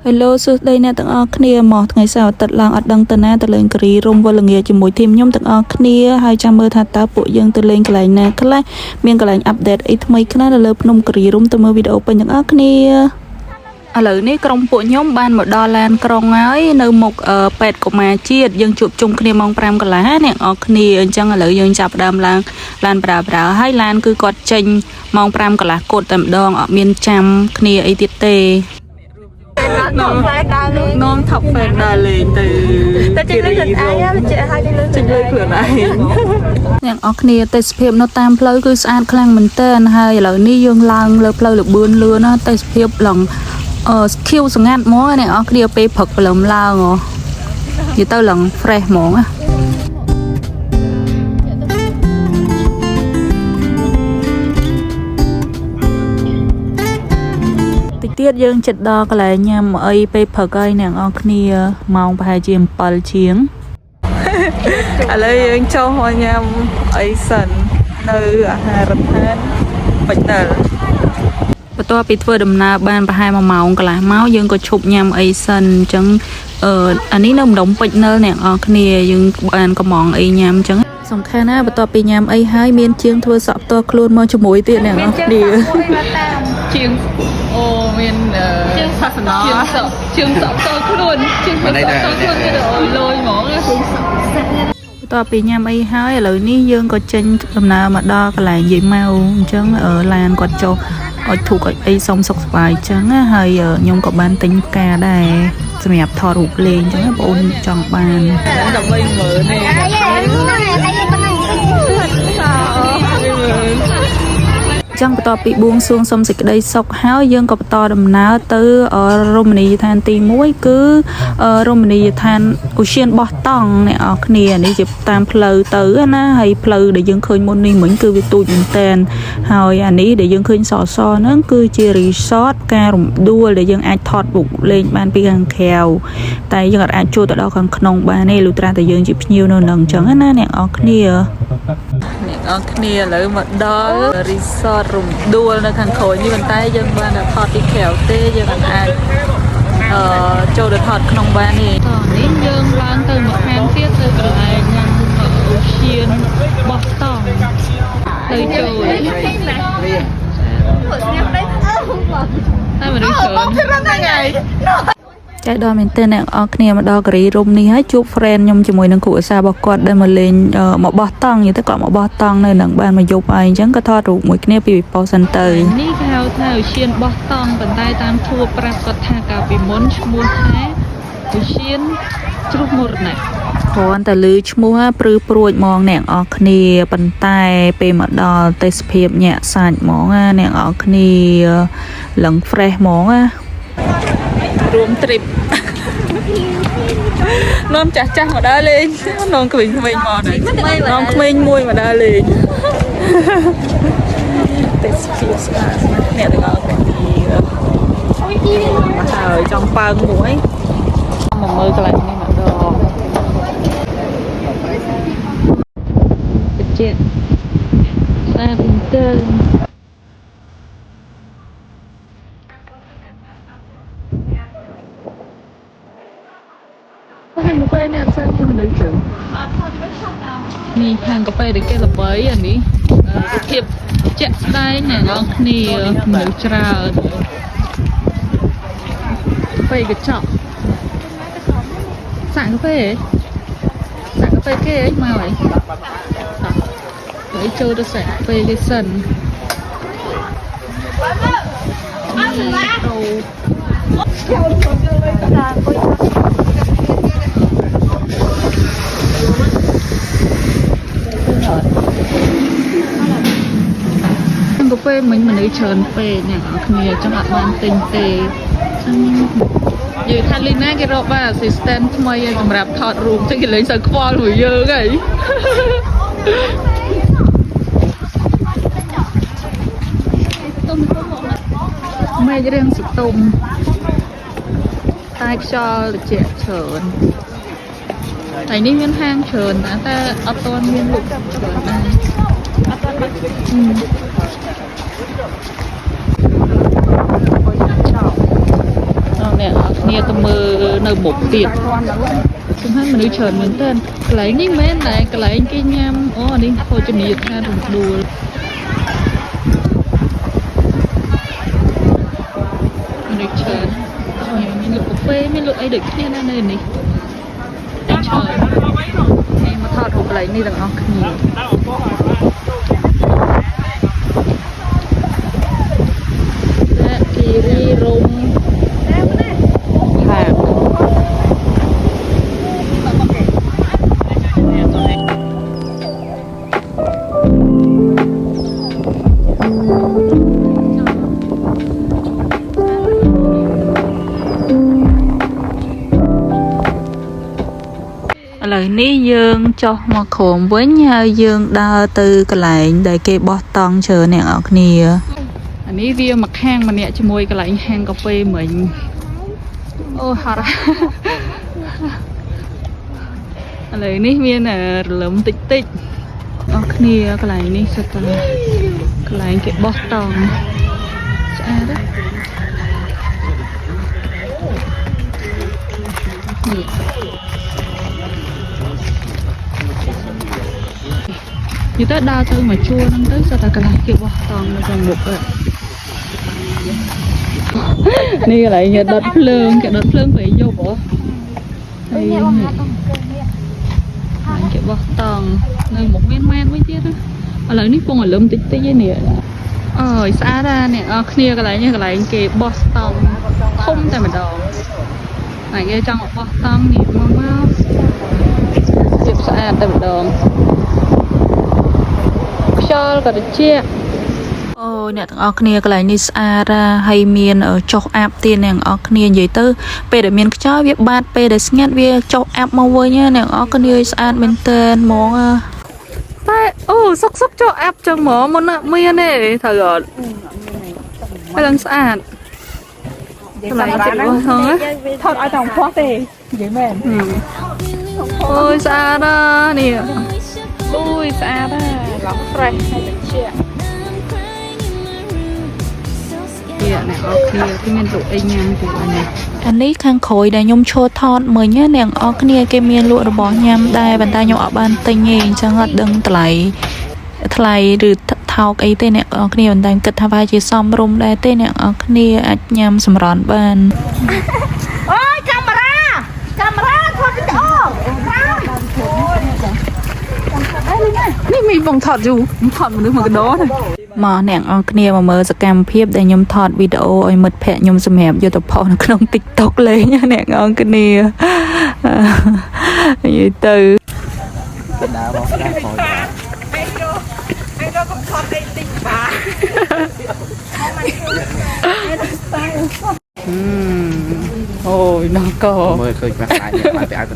Hello សួស្តីអ្នកទាំងអស់គ្នាមកថ្ងៃសៅរ៍អាទិត្យឡើងអត់ដឹងទៅណាទៅលេងការីរុំវល់ល្ងាចជាមួយធីមខ្ញុំទាំងអស់គ្នាហើយចាំមើលថាតើពួកយើងទៅលេងកន្លែងណាខ្លះមានកន្លែងអាប់ដេតអីថ្មីខ្លះនៅលើភ្នំការីរុំទៅមើលវីដេអូពេញទាំងអស់គ្នាឥឡូវនេះក្រុមពួកខ្ញុំបានមកដល់ឡានក្រុងហើយនៅមុខពេទ្យកុមារជាតិយើងជួបជុំគ្នាម៉ោង 5 កន្លះអ្នកនរគ្នាអញ្ចឹងឥឡូវយើងចាប់ដើមឡើងឡានប្រើហើយឡានគឺគាត់ចេញម៉ោង 5 កន្លះគត់តែម្ដងអត់មានចាំគ្នាអីទៀតទេនំថប់ហ្វេនដើរលេងទៅចេញលើខ្លួនឯងចេញលើខ្លួនឯងអ្នកអរគ្នាទេសភាពនៅតាមផ្លូវគឺស្អាតខ្លាំងមែនទែនហើយឥឡូវនេះយើងឡើងលើផ្លូវលបឿនលឿនណាទេសភាពឡើងខៀវស្ងាត់ហ្មងអ្នកអរគ្នាពេលព្រឹកព្រលឹមឡើងនិយាយទៅឡើង fresh ហ្មងណាទៀតយើងចិត្តដល់កន្លែងញ៉ាំអីពេលព្រឹកហើយអ្នកនរគ្នាម៉ោងប្រហែលជា 7 ជាងឥឡូវយើងចូលមកញ៉ាំអីសិននៅអាហារដ្ឋានបាច់ដិលបន្ទាប់ពីធ្វើដំណើរបានប្រហែល1 ម៉ោងកន្លះមកយើងក៏ឈប់ញ៉ាំអីសិនអញ្ចឹងអានេះនៅម្ដុំពេជ្រនិលអ្នកនរគ្នាយើងបានកំងអីញ៉ាំអញ្ចឹងសំខាន់ណាបន្ទាប់ពីញ៉ាំអីហើយមានជាងធ្វើសក់ផ្ទាល់ខ្លួនមកជាមួយទៀតអ្នកនរគ្នាជាងអូមានជាងសាសនាជាងសក់ផ្ទាល់ខ្លួនជាងសក់ផ្ទាល់ខ្លួនគេលយហ្មងបន្ទាប់ពីញ៉ាំអីហើយឥឡូវនេះយើងក៏ចេញដំណើរមកដល់កន្លែងយាយម៉ៅអញ្ចឹងឡានគាត់ចុះអុចធូបអុចអីសុំសុខសប្បាយអញ្ចឹងហើយខ្ញុំក៏បានទិញផ្កាដែរសម្រាប់ថតរូបលេងអញ្ចឹងបងប្អូនចង់បានដើម្បីមើលនេះចឹងបន្ទាប់ពីបួងសួងសុំសេចក្តីសុខហើយយើងក៏បន្តដំណើរទៅរមណីយដ្ឋានទី1គឺរមណីយដ្ឋានឧទ្យានបោះតង់អ្នកនរគ្នានេះជាតាមផ្លូវទៅណាហើយផ្លូវដែលយើងឃើញមុននេះមិញគឺវាទូចមែនតើហើយអានេះដែលយើងឃើញសហ្នឹងគឺជា resort ការរំដួលដែលយើងអាចថតរូបលេងបានពីខាងក្រៅតែយើងអាចចូលទៅដល់ខាងក្នុងបានទេលុះត្រាតែយើងជាភ្ញៀវនៅនឹងអញ្ចឹងណាអ្នកនរគ្នាឥឡូវមកដល់ resort រំដួលនៅខាងក្រោយនេះប៉ុន្តែយើងបានថតពីក្រៅទេយើងអាចចូលទៅថតក្នុងបានទេនេះយើងឡើងទៅមួយខាងទៀតទៅកន្លែងញ៉ាំឧទ្យានបោះតង់ទៅចូលតែមនុស្សច្រើនចៃដល់មែនតើអ្នកអរគ្នាមកដល់ការីរុំនេះហើយជួប friend ខ្ញុំជាមួយនឹងគ្រូឧស្សាហ៍របស់គាត់ដែលមកលេងមកបោះតង់និយាយទៅគាត់មកបោះតង់នៅនឹងបានមកយប់ហើយអញ្ចឹងក៏ថតរូបមួយគ្នាពីវិពោសិនទៅនេះគេហៅថាឧទ្យានបោះតង់ប៉ុន្តែតាមជួបប្រាប់គាត់ថាកាលពីមុនឈ្មោះថាឧទ្យានជ្រុះមរណៈគ្រាន់តែឮឈ្មោះព្រឺព្រួចហ្មងអ្នកអរគ្នាប៉ុន្តែពេលមកដល់ទេសភាពញាក់សាច់ហ្មងអ្នកអរគ្នាឡើង fresh ហ្មងរួម trip នាំចាស់មកដើរលេងនាំក្មេងៗមកដែរនាំក្មេងមួយមកដើរលេងទេសភាពស្អាតអ្នកទាំងអស់គ្នាមកហើយចង់ប៉ើងមួយមកមើលកន្លែងនេះម្ដងចិត្តស្អាតទៅកាហ្វេនេះអត់ស្អាតជាងនៅជើងនេះហាងកាហ្វេដែលគេល្បីអានេះភាពជាក់ស្ដែងអ្នកនរគ្នាមនុស្សច្រើនកាហ្វេកញ្ចក់សាក់កាហ្វេគេអីមកអីហើយចូលទៅសាក់កាហ្វេគេសិនកាហ្វេមិញមនុស្សច្រើនពេកអ្នកនរគ្នាចឹងអត់បានទិញទេចឹងនិយាយថាលីណាគេរកបាន assistant ថ្មីឲ្យសម្រាប់ថតរូបចឹងគេលេងសូវខ្វល់មួយយើងហីមេឃរៀងស្ទុំតែខ្យល់ត្រជាក់ច្រើនថ្ងៃនេះមានហាងច្រើនតែអត់ទាន់មានលក់ច្រើនដែរអ្នកនរគ្នា គ្នាទៅមើលនៅមុខទៀតខ្ញុំថាមនុស្សច្រើនមែនតើកន្លែងនេះមែនតែកន្លែងគេញ៉ាំអូនេះភោជនីយដ្ឋានរំដួលមនុស្សច្រើនមានលក់កាហ្វេមានលក់អីដូចគ្នាណានៅនេះតែច្រើននេះមកថតរូបកន្លែងនេះទាំងអស់គ្នាគិរីរំហាកឥឡូវនេះយើងចុះមកក្រោមវិញហើយយើងដើរទៅកន្លែងដែលគេបោះតង់ជើអ្នកនរគ្នាអានេះវាមកខាងម្នាក់ជាមួយកន្លែងហាងកាហ្វេមិញអូហត់ឥឡូវនេះមានរលឹមតិចតិចអស់គ្នាកន្លែងនេះសិតតែកន្លែងគេបោះតង់ស្អាតណានេះយូរទៅដើរទៅមកជួរហ្នឹងទៅសិតតែកន្លែងគេបោះតង់នៅក្នុងមុខនេះកន្លែងគេដុតភ្លើងគេដុតភ្លើងពេលយប់ហ៎ហើយគេបោះតង់នៅមុខមានម៉ែនវិញទៀតណាឥឡូវនេះពងអលឹមតិចតិចឯនេះអើយស្អាតណាស់អ្នកអរគ្នាកន្លែងនេះកន្លែងគេបោះតង់ធំតែម្ដងហើយគេចង់បោះតង់នេះមកជិបស្អាតតែម្ដងខ្យល់ក៏ត្រជាក់អូអ្នកទាំងអស់គ្នាកន្លែងនេះស្អាតហើយមានចុះអាប់ទៀតអ្នកទាំងអស់គ្នានិយាយទៅពេលដែលមានខ្យល់វាបាត់ពេលដែលស្ងាត់វាចុះអាប់មកវិញអ្នកទាំងអស់គ្នាស្អាតមែនតើហ្មងតែអូសុកចុះអាប់ចឹងហ្មងមុនមានទេត្រូវអត់ហើយឡើងស្អាតកន្លែងចិត្តរបស់ហងថតឲ្យតែពោះទេនិយាយមែនអូយស្អាតនេះអូយស្អាតឡង fresh ហើយត្រជាក់អ្នកអរគ្នាគឺមានលក់អីញ៉ាំពីអានេះខាងក្រោយដែលខ្ញុំឈរថតមិញអ្នកអរគ្នាគេមានលក់របស់ញ៉ាំដែរប៉ុន្តែខ្ញុំអត់បានទិញទេអញ្ចឹងអត់ដឹងថ្លៃឬថោកអីទេអ្នកអរគ្នាប៉ុន្តែគិតថាវាជាសមរម្យដែរទេអ្នកអរគ្នាអាចញ៉ាំសម្រន់បានអូយកាមេរ៉ាថតវីដេអូនេះមានបងថតយូរថតមនុស្សមកកដោមកអ្នកអរគ្នាមកមើលសកម្មភាពដែលខ្ញុំថតវីដេអូឲ្យមិត្តភ័ក្ដិខ្ញុំសម្រាប់យកទៅផុសនៅក្នុង TikTok លេងអ្នកអរគ្នានិយាយទៅដើរមកស្ដាប់ផងអីរកកំថត់អីតិចបាទអូយណោះក៏មើលឃើញខ្លះអាចបានទៅឲ្យទៅ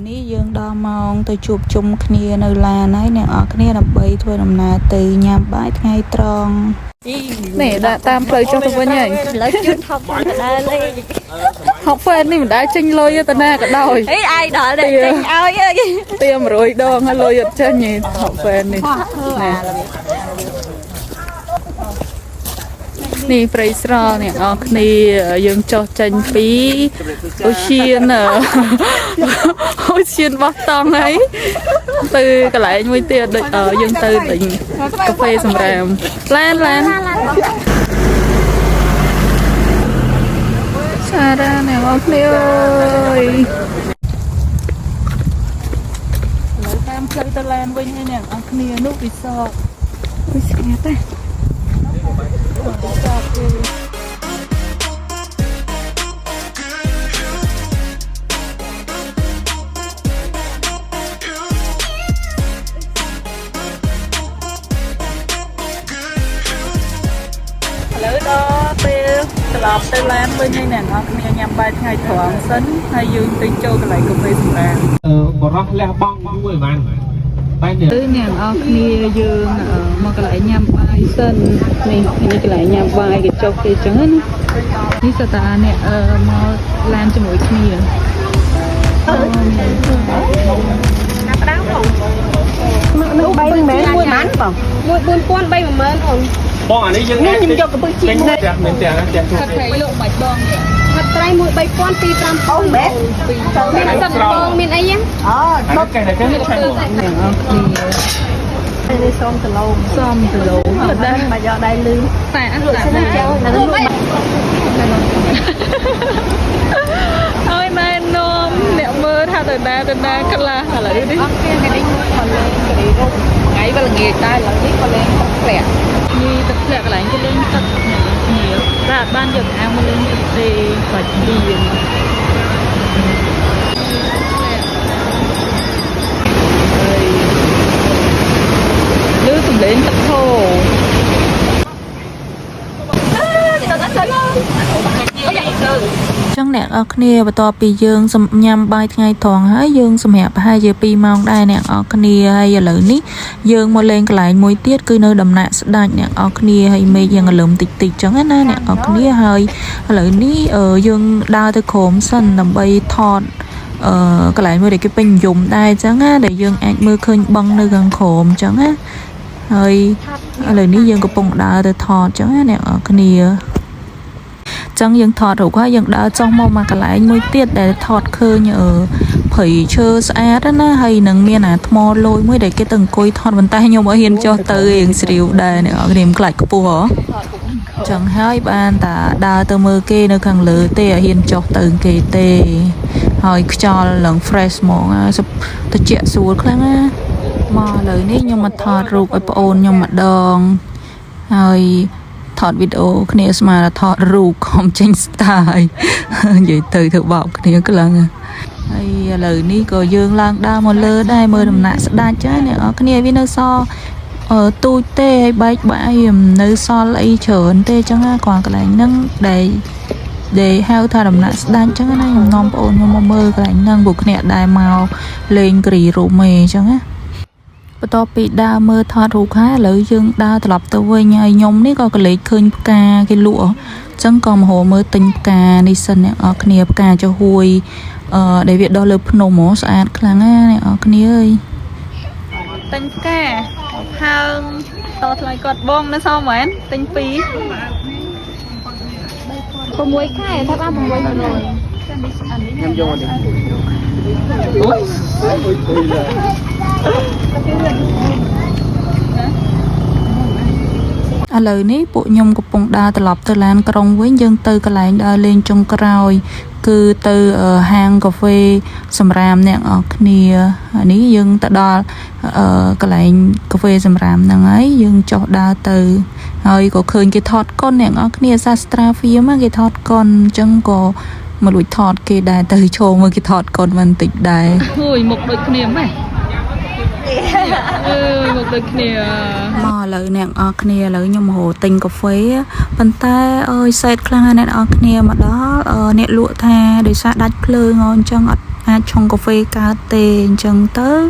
នេះយើងដល់ម៉ោងទៅជួបជុំគ្នានៅឡានហើយអ្នកនរគ្នាដើម្បីធ្វើដំណើរទៅញ៉ាំបាយថ្ងៃត្រង់នេះដាក់តាមផ្លូវចុះទៅវិញហើយឥឡូវជឿនថប់ទៅដើរលេងហប់ហ្វេននេះមិនដែលចេញលុយទៅណាក៏ដោយអីអាយដល់តែចេញឲ្យអើយទៀម100ដងហើយលុយអត់ចេញទេហប់ហ្វេននេះនេះព្រៃស្រល់អ្នកនរគ្នាយើងចុះចេញពីអូសៀនបោះតង់ហើយទៅកន្លែងមួយទៀតដូចយើងទៅទិញកាហ្វេសម្រាប់ឡានសារ៉ាអ្នកនរគ្នាអើយលើតាមផ្លូវទៅឡានវិញហើយអ្នកនរគ្នានោះពិសោធន៍ស្ងាត់ទេឥឡូវដល់ពេលត្រឡប់ទៅឡានវិញហើយអ្នកនរគ្នាញ៉ាំបាយថ្ងៃត្រង់សិនហើយយើងទៅចូលកន្លែងកាហ្វេសម្រាប់បរោះលះបង់យូរហើយបានគឺអ្នកនរគ្នាយើងមកកន្លែងញ៉ាំបាយសិននេះកន្លែងញ៉ាំបាយគេចុះគេចឹងណានេះសតាអ្នកមកឡានជាមួយគ្នាណាផ្ដាំបងនៅ3មិនមែនមួយបានបង14000 300,000អូនបងអានេះយើងខ្ញុំយកកំពឹសជីមួយមែនទេណាចាទូខាត់ថៃលោកបាច់បងខាត់ Try một bảy con pi trăm con bé. Mình sập con mình ấy nhá. Nó cái này cái này Đây xôm từ lâu. Xôm từ lâu. Đây mà giờ đây lư. Phải ăn Sẽ nó treo là nó ôi này nôm nẹo mơ tha từ đa cắt la hả lại đi. Ok cái đinh còn lên cái đi đâu. Ngày bây giờ nghề tai là biết còn lên tập lẹ. Như tập lẹ cái lại cái lên tập nhiều. Ra ban giờ ăn lên tập tê và nhiều. Lứa tụm đến tập thô. Chẳng nẹt ở kia và to bị dương nhằm bay ngày thoảng hái dương xâm hẹp 2 giờ pi mong đai nẹt ở kia hay giờ lỡ ní dương một lên cái lại mối tiết cứ nơi đầm nạ sẽ đai nẹt ở kia hay mê dương lượm tịch tịch chẳng hết nẹt ở kia hơi lỡ ní ở dương đau tới khổm sân đầm bay thọt cái lại mới để cái bình dùng đai chẳng á để dương anh mưa khơi băng nơi gần khổm chẳng á hơi lỡ ní dương có bông đau tới thọt chẳng á nẹt ở kia chẳng dân thọt rồi quá dân đã trong mong mà cả lại môi tiết để thọt khơi nhờ phẩy chơ xa đó nó hay nâng miên à mò lôi mới để cái từng côi thọt bàn tay nhưng mà hiền cho từ hiện xỉu đề này ở cái điểm lại của bùa chẳng hai ban ta đa từ mơ kê nơi càng lử tê hiền cho từ kê tê hỏi cho lần fresh món sụp tôi chạy xuống kháng á mà lời ní nhưng mà thọt ruột ở ôn nhưng mà đòn rồi thọt video kia mà là thọt rù không tranh style vậy từ thực bọc kia cái lần hay lời ní có dương lang đa một lơ đây mơ đầm nạ đa trái này ở cái này với nơi so ở tôi tê hay bách bãi nơi so lấy chởn tê chẳng còn cái này nâng để heo tha đầm nạ đa chẳng này ngon ôn nhưng mà mơ cái này nâng buộc nẹt đài màu lên cái rượu mề chẳng á to bị đa mơ thọt rù khá lợi dương đa tập từ với nhà nhom ní có cái lấy khơi ca cái lụa chẳng còn hồ mơ tinh ca đi sân này ở kia ca cho hui để việc đó lực nổ mỏ sạch kháng này ở kia ơi tinh ca hàng to lại cọt bom nó sao mà tinh phí có muối khai thắp ăn muối rồi. em vô đi lời ní bộ nhung của bông đa từ lọc từ lan krong với dân từ cái lại đa lên trong còi cứ từ ở hang cà phê sầm ram nè ở kia ní dân tại đó cái lại cà phê sầm ram nè ấy dân cho đa từ rồi có khơi cái thọt con nè ở kia sastra phía mà cái thọt con chân có mà lụi thọt cái đài từ trồ mà cái thọt con mình tịch đài ui một đôi kia mày một đôi kia mà lợi nè ở kia lợi nhom hồ tình cà phê bàn tay ơi sệt khang nè ở kia mà đó nè lụa tha để xa đắt lơ ngon chân ở trong cà phê cá tê chân tới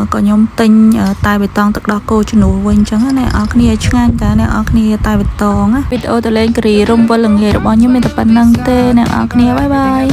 có nhóm tinh tại bê tông tất đó cô cho nụ quên chẳng này ở kia ngang cả này ở kia tại bê tông á video từ lên cái rung với lần nghề được bao nhiêu mình tập năng tê này ở kia bye bye